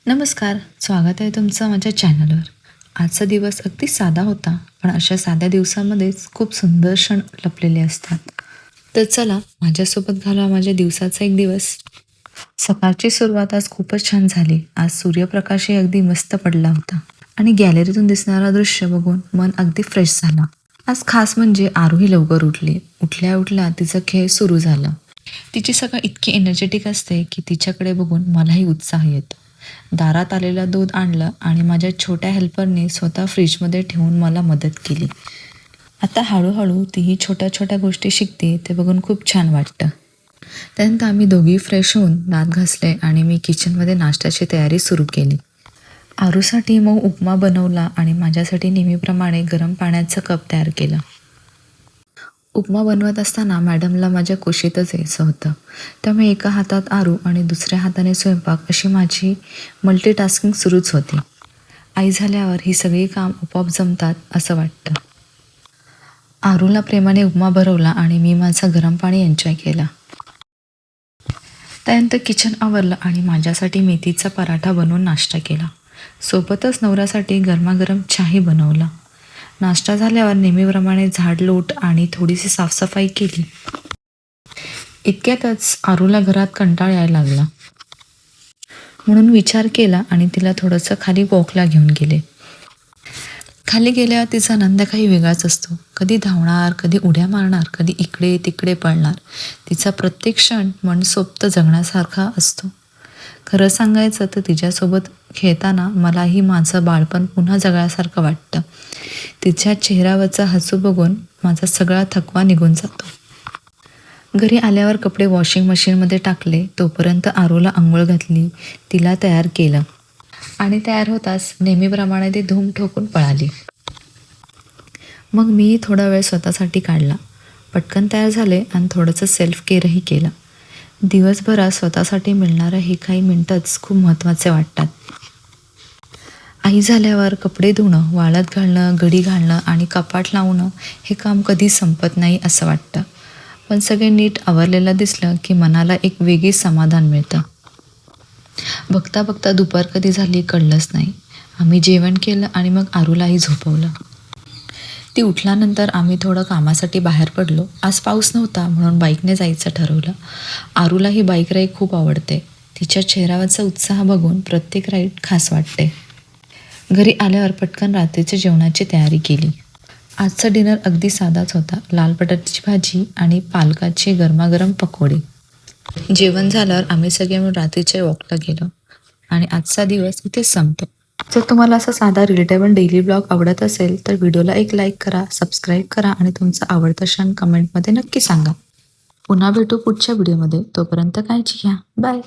नमस्कार, स्वागत आहे तुमचं माझ्या चॅनलवर. आजचा दिवस अगदी साधा होता, पण अशा साध्या दिवसामध्येच खूप सुंदर क्षण लपलेले असतात. तर चला, माझ्यासोबत घालवा माझ्या दिवसाचा एक दिवस. सकाळची सुरुवात आज खूपच छान झाली. आज सूर्यप्रकाशही अगदी मस्त पडला होता आणि गॅलरीतून दिसणारं दृश्य बघून मन अगदी फ्रेश झालं. आज खास म्हणजे आरोही लवकर उठली. उठल्या उठल्या तिचा खेळ सुरू झाला. तिची सकाळ इतकी एनर्जेटिक असते की तिच्याकडे बघून मलाही उत्साह येतो. दारात आलेलं दूध आणलं आणि माझ्या छोट्या हेल्परने स्वतः फ्रीजमध्ये ठेवून मला मदत केली. आता हळूहळू तीही छोट्या छोट्या गोष्टी शिकते ते बघून खूप छान वाटतं. त्यानंतर आम्ही दोघी फ्रेश होऊन दात घासले आणि मी किचनमध्ये नाश्त्याची तयारी सुरू केली. आरूसाठी मऊ उपमा बनवला आणि माझ्यासाठी नेहमीप्रमाणे गरम पाण्याचा कप तयार केला. उपमा बनवत असताना मॅडमला माझ्या कुशीतच यायचं होतं. त्यामुळे एका हातात आरू आणि दुसऱ्या हाताने स्वयंपाक अशी माझी मल्टीटास्किंग सुरूच होती. आई झाल्यावर ही सगळी काम आपोआप जमतात असं वाटतं. आरूला प्रेमाने उपमा भरवला आणि मी माझा गरम पाणी एन्जॉय केला. त्यानंतर किचन आवरलं आणि माझ्यासाठी मेथीचा पराठा बनवून नाश्ता केला. सोबतच नवऱ्यासाठी गरमागरम चहाही बनवला. नाश्ता झाल्यावर नेहमीप्रमाणे झाडलोट आणि थोडीशी साफसफाई केली. इतक्यातच आरूला घरात कंटाळा यायला लागला. म्हणून विचार केला आणि तिला थोडंसं खाली वॉकला घेऊन गेले. खाली गेल्यावर तिचा आनंद काही वेगळाच असतो. कधी धावणार, कधी उड्या मारणार, कधी इकडे तिकडे पळणार. तिचा प्रत्येक क्षण मनसोक्त जगण्यासारखा असतो. खरं सांगायचं तर तिच्यासोबत खेळताना मलाही माझं बालपण पुन्हा जगल्यासारखं वाटतं. तिच्या चेहऱ्यावरचा हसू बघून माझा सगळा थकवा निघून जातो. घरी आल्यावर कपडे वॉशिंग मशीनमध्ये टाकले. तोपर्यंत आरूला अंघोळ घातली, तिला तयार केलं आणि तयार होताच नेहमीप्रमाणे ती धूम ठोकून पळाली. मग मी थोडा वेळ स्वतःसाठी काढला. पटकन तयार झाले आणि थोडंसं सेल्फ केअरही केलं. दिवसभरात स्वतःसाठी मिळणारं हे काही मिनटंच खूप महत्त्वाचे वाटतात. आई झाल्यावर कपडे धुणं, वाळत घालणं, घडी घालणं आणि कपाट लावणं हे काम कधीच संपत नाही असं वाटतं. पण सगळे नीट आवरलेलं दिसलं की मनाला एक वेगळीच समाधान मिळतं. बघता बघता दुपार कधी झाली कळलंच नाही. आम्ही जेवण केलं आणि मग आरूलाही झोपवलं. ती उठल्यानंतर आम्ही थोडं कामासाठी बाहेर पडलो. आज पाऊस नव्हता म्हणून बाईकने जायचं ठरवलं. आरूला ही बाईक राईड खूप आवडते. तिच्या चेहऱ्यावरचा उत्साह बघून प्रत्येक राईड खास वाटते. घरी आल्यावर पटकन रात्रीच्या जेवणाची तयारी केली. आजचा डिनर अगदी साधाच होता. लाल बटाट्याची भाजी आणि पालकाचे गरमागरम पकोडे. जेवण झाल्यावर आम्ही सगळे मिळून रात्रीच्या वॉकला गेलो आणि आजचा दिवस इथेच संपतो. जर तुम्हाला असा साधा रिलेटेबल डेली ब्लॉग आवडत असेल तर व्हिडिओला एक लाईक करा, सबस्क्राईब करा आणि तुमचा आवडता क्षण कमेंटमध्ये नक्की सांगा. पुन्हा भेटू पुढच्या व्हिडिओमध्ये. तोपर्यंत काळजी घ्या. बाय.